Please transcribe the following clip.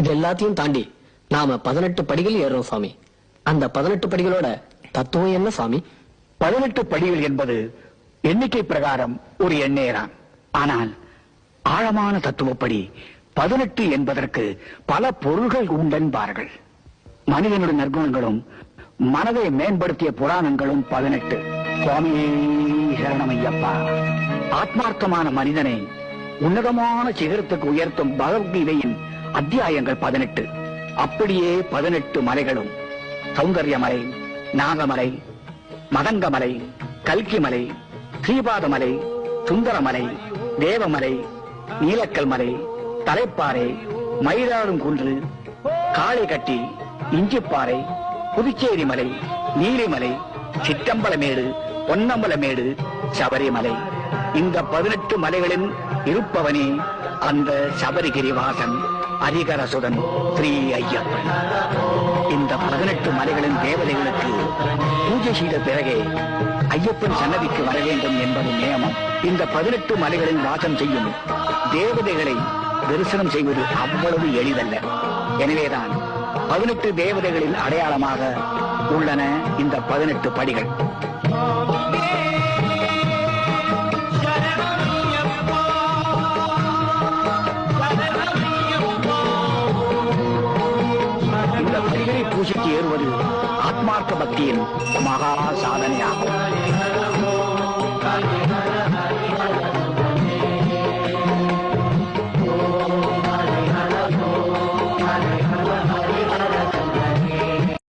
இது எல்லாத்தையும் தாண்டி நாம 18 படிகள் ஏறுறோம் சுவாமி. அந்த 18 படிகளோட தத்துவம் என்ன சுவாமி? 18 படிகள் என்பது எண்ணிக்கை பிரகாரம் ஒரு எண்ணேதான். ஆனால் ஆழமான தத்துவப்படி 18 என்பதற்கு பல பொருள்கள் உண்டென்பார்கள். மனிதனுடைய நற்குணங்களும் மனதை மேம்படுத்திய புராணங்களும் 18. சுவாமியே சரணமையப்பா. ஆத்மார்த்தமான மனிதனை உன்னதமான சிகரத்துக்கு உயர்த்தும் பகவத்கீதையின் அத்தியாயங்கள் 18. அப்படியே 18 மலைகளும் சௌந்தர்யமலை, நாகமலை, மதங்கமலை, கல்கிமலை, ஸ்ரீபாதமலை, சுந்தரமலை, தேவமலை, நீலக்கல் மலை, தலைப்பாறை, மயிலாடும் குன்று, காளைகட்டி, இஞ்சிப்பாறை, புதுச்சேரி மலை, நீலிமலை, சிற்றம்பலமேடு, பொன்னம்பலமேடு, சபரிமலை. இந்த 18 மலைகளில் இருப்பவனே அந்த சபரிகிரிவாசன் ஹரிகரசுதன் ஸ்ரீ ஐயப்பன். இந்த 18 மலைகளின் தேவதைகளுக்கு பூஜை செய்த பிறகே ஐயப்பன் சன்னதிக்கு வர வேண்டும் என்பது நியமம். இந்த 18 மலைகளில் வாசம் செய்யும் தேவதைகளை தரிசனம் செய்வது அவ்வளவு எளிதல்ல. எனவேதான் 18 தேவதைகளின் அடையாளமாக உள்ளன இந்த 18 படிகள். இந்த படிகளை பூசித்து ஏறுவது ஆத்மார்த்த பக்தியின் மகா சாதனையாகும்.